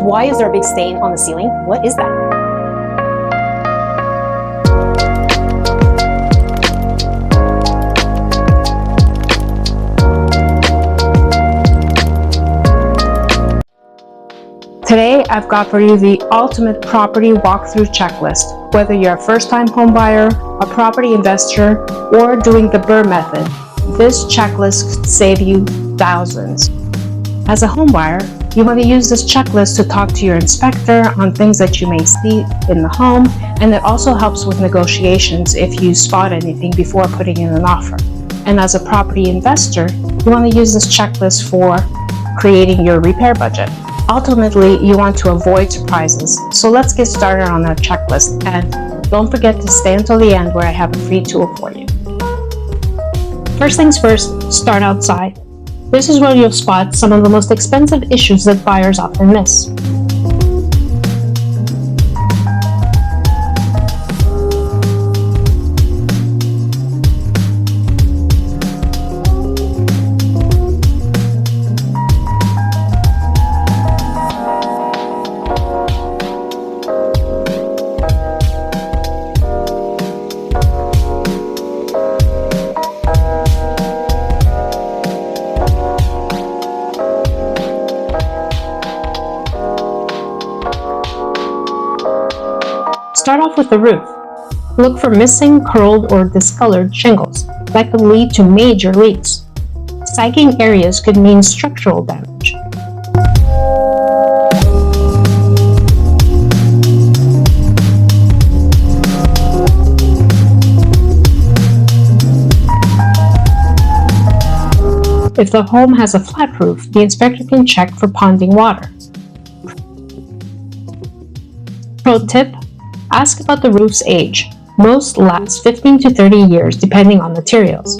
Why is there a big stain on the ceiling? What is that? Today, I've got for you the ultimate property walkthrough checklist. Whether you're a first-time homebuyer, a property investor, or doing the BRRRR method, this checklist could save you thousands. As a homebuyer, you want to use this checklist to talk to your inspector on things that you may see in the home, and it also helps with negotiations if you spot anything before putting in an offer. And as a property investor, you want to use this checklist for creating your repair budget. Ultimately, you want to avoid surprises. So let's get started on our checklist, and don't forget to stay until the end where I have a free tool for you. First things first, start outside. This is where you'll spot some of the most expensive issues that buyers often miss. Start off with the roof. Look for missing, curled, or discolored shingles that could lead to major leaks. Sagging areas could mean structural damage. If the home has a flat roof, the inspector can check for ponding water. Pro tip: ask about the roof's age. Most last 15 to 30 years depending on materials.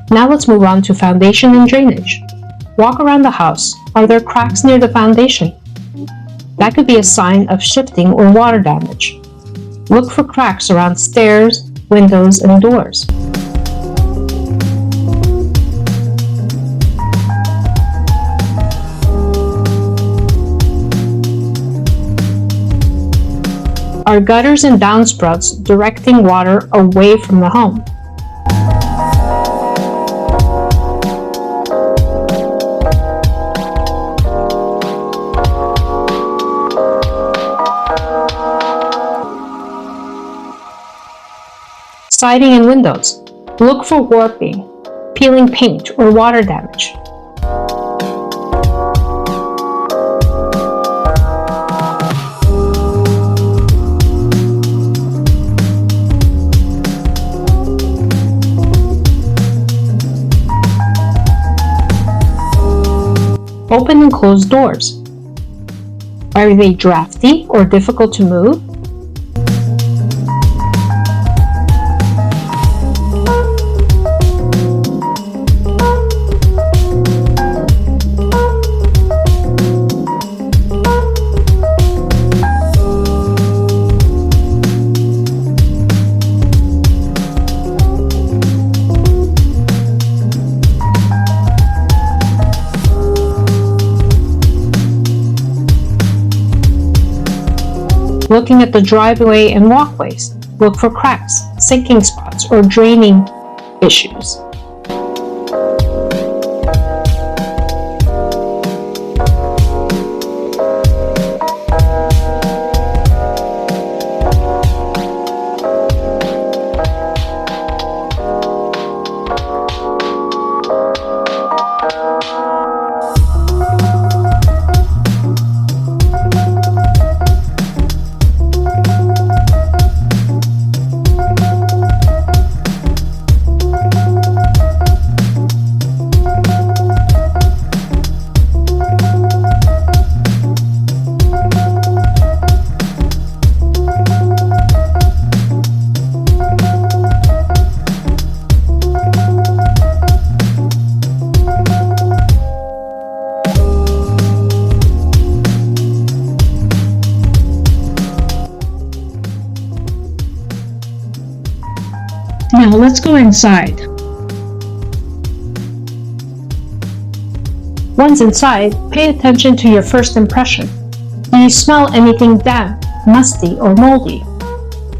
Now let's move on to foundation and drainage. Walk around the house. Are there cracks near the foundation? That could be a sign of shifting or water damage. Look for cracks around stairs, windows, and doors. Are gutters and downspouts directing water away from the home? Siding and windows. Look for warping, peeling paint, or water damage. Open and close doors. Are they drafty or difficult to move? Looking at the driveway and walkways, look for cracks, sinking spots, or draining issues. Let's go inside. Once inside, pay attention to your first impression. Do you smell anything damp, musty, or moldy?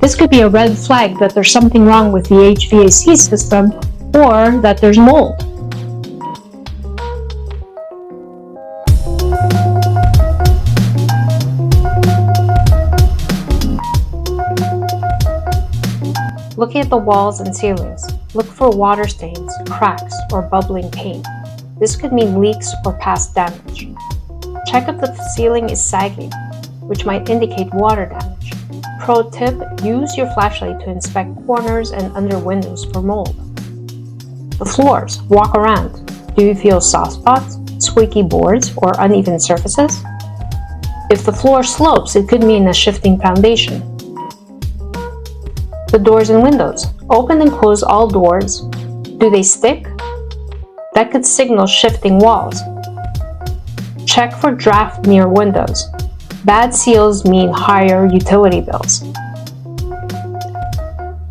This could be a red flag that there's something wrong with the HVAC system or that there's mold. Looking at the walls and ceilings, look for water stains, cracks, or bubbling paint. This could mean leaks or past damage. Check if the ceiling is sagging, which might indicate water damage. Pro tip, use your flashlight to inspect corners and under windows for mold. The floors, walk around. Do you feel soft spots, squeaky boards, or uneven surfaces? If the floor slopes, it could mean a shifting foundation. The doors and windows. Open and close all doors. Do they stick? That could signal shifting walls. Check for draft near windows. Bad seals mean higher utility bills.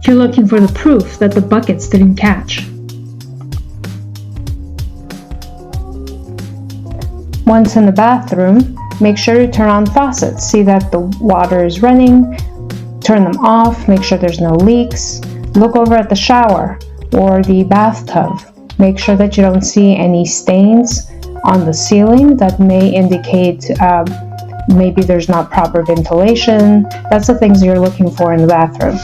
You're looking for the proof that the buckets didn't catch. Once in the bathroom, make sure to turn on faucets. See that the water is running. Turn them off, make sure there's no leaks. Look over at the shower or the bathtub. Make sure that you don't see any stains on the ceiling that may indicate maybe there's not proper ventilation. That's the things you're looking for in the bathroom.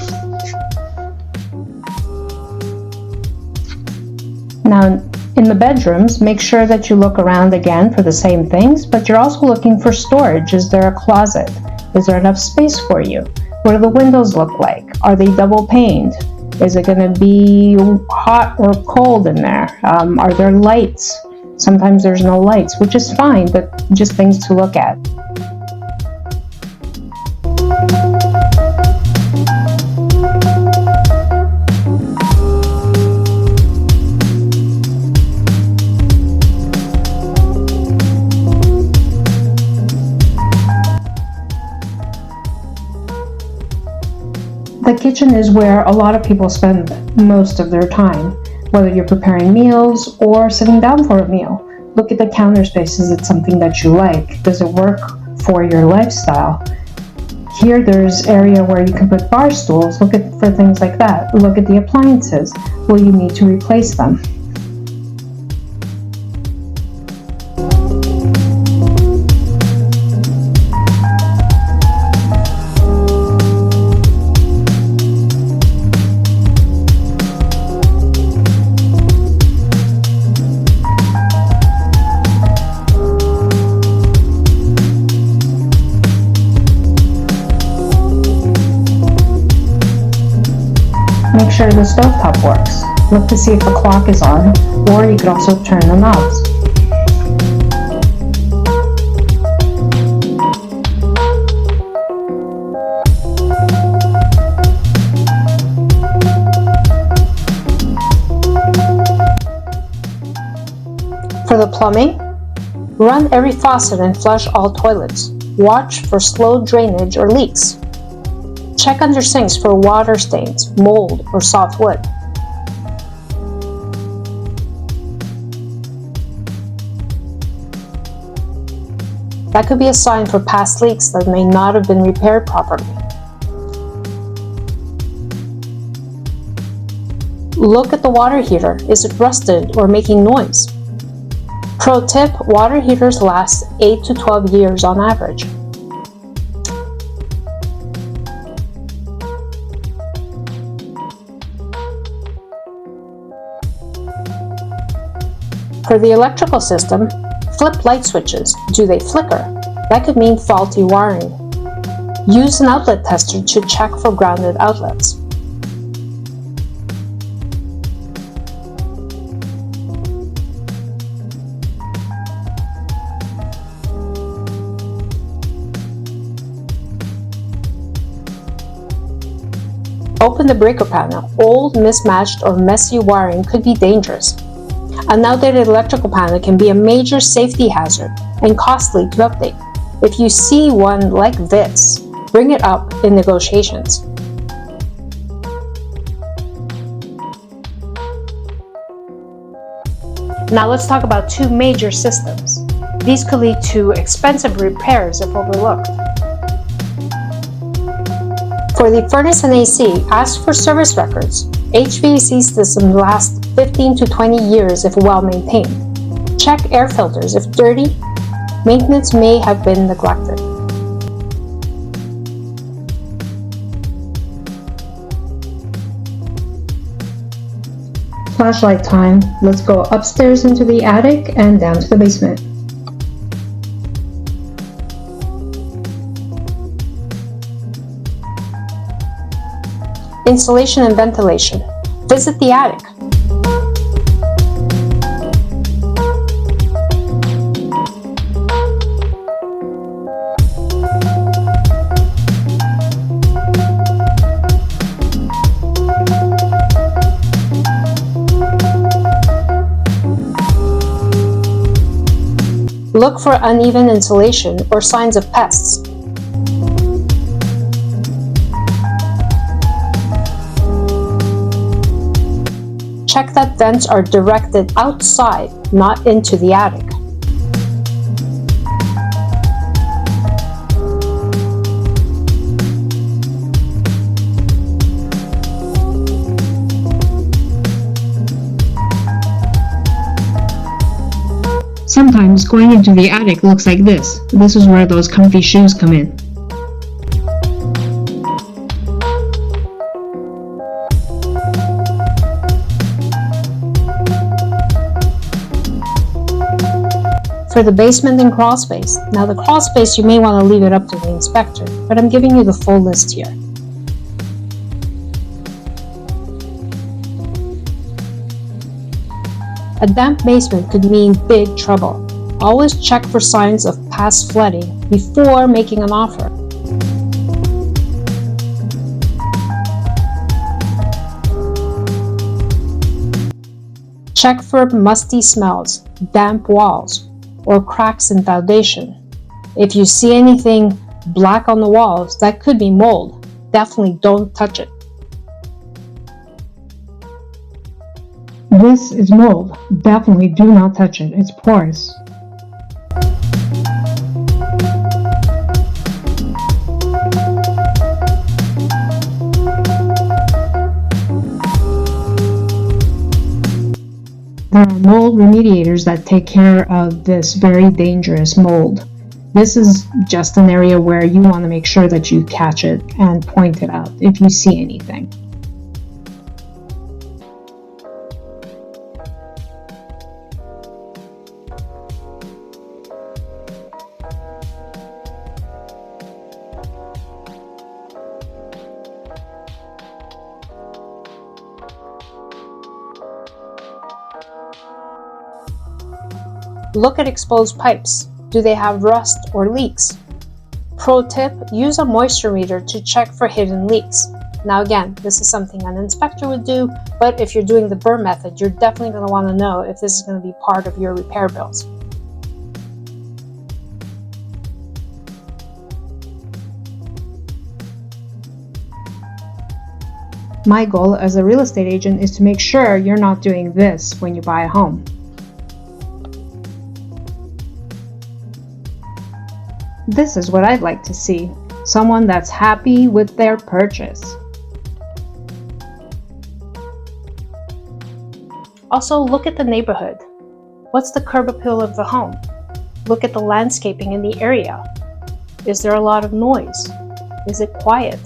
Now, in the bedrooms, make sure that you look around again for the same things, but you're also looking for storage. Is there a closet? Is there enough space for you? What do the windows look like? Are they double paned? Is it going to be hot or cold in there? Are there lights? Sometimes there's no lights, which is fine, but just things to look at. The kitchen is where a lot of people spend most of their time, whether you're preparing meals or sitting down for a meal. Look at the counter space. Is it something that you like? Does it work for your lifestyle? Here there's area where you can put bar stools. Look for things like that. Look at the appliances. Will you need to replace them? Make sure the stovetop works. Look to see if the clock is on, or you could also turn the knobs. For the plumbing, run every faucet and flush all toilets. Watch for slow drainage or leaks. Check under sinks for water stains, mold, or soft wood. That could be a sign for past leaks that may not have been repaired properly. Look at the water heater. Is it rusted or making noise? Pro tip, water heaters last 8 to 12 years on average. For the electrical system, flip light switches. Do they flicker? That could mean faulty wiring. Use an outlet tester to check for grounded outlets. Open the breaker panel. Old, mismatched, or messy wiring could be dangerous. An outdated electrical panel can be a major safety hazard and costly to update. If you see one like this, bring it up in negotiations. Now let's talk about two major systems. These could lead to expensive repairs if overlooked. For the furnace and AC, ask for service records. HVAC systems last 15 to 20 years if well maintained. Check air filters if dirty. Maintenance may have been neglected. Flashlight time. Let's go upstairs into the attic and down to the basement. Insulation and ventilation. Visit the attic. Look for uneven insulation or signs of pests. Check that vents are directed outside, not into the attic. Sometimes going into the attic looks like this. This is where those comfy shoes come in. For the basement and crawl space. Now the crawl space, you may want to leave it up to the inspector, but I'm giving you the full list here. A damp basement could mean big trouble. Always check for signs of past flooding before making an offer. Check for musty smells, damp walls, or cracks in foundation. If you see anything black on the walls, that could be mold. Definitely don't touch it. This is mold. Definitely do not touch it. It's porous. There are mold remediators that take care of this very dangerous mold. This is just an area where you want to make sure that you catch it and point it out if you see anything. Look at exposed pipes. Do they have rust or leaks? Pro tip, use a moisture meter to check for hidden leaks. Now again, this is something an inspector would do, but if you're doing the BRRRR method, you're definitely going to want to know if this is going to be part of your repair bills. My goal as a real estate agent is to make sure you're not doing this when you buy a home. This is what I'd like to see. Someone that's happy with their purchase. Also, look at the neighborhood. What's the curb appeal of the home? Look at the landscaping in the area. Is there a lot of noise? Is it quiet?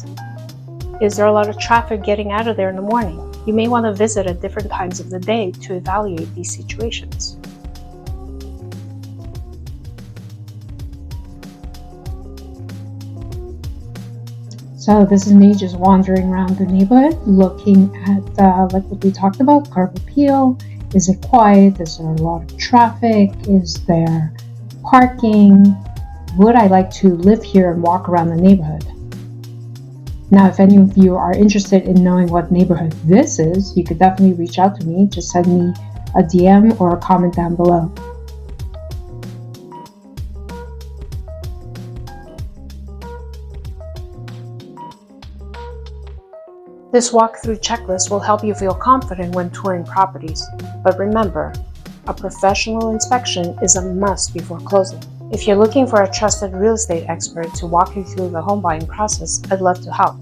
Is there a lot of traffic getting out of there in the morning? You may want to visit at different times of the day to evaluate these situations. So this is me just wandering around the neighborhood, looking at like what we talked about, curb appeal. Is it quiet? Is there a lot of traffic? Is there parking? Would I like to live here and walk around the neighborhood? Now, if any of you are interested in knowing what neighborhood this is, you could definitely reach out to me. Just send me a DM or a comment down below. This walkthrough checklist will help you feel confident when touring properties. But remember, a professional inspection is a must before closing. If you're looking for a trusted real estate expert to walk you through the home buying process, I'd love to help.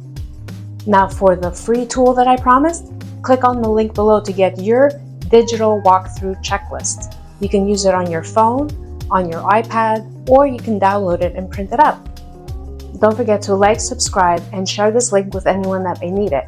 Now for the free tool that I promised, click on the link below to get your digital walkthrough checklist. You can use it on your phone, on your iPad, or you can download it and print it out. Don't forget to like, subscribe, and share this link with anyone that may need it.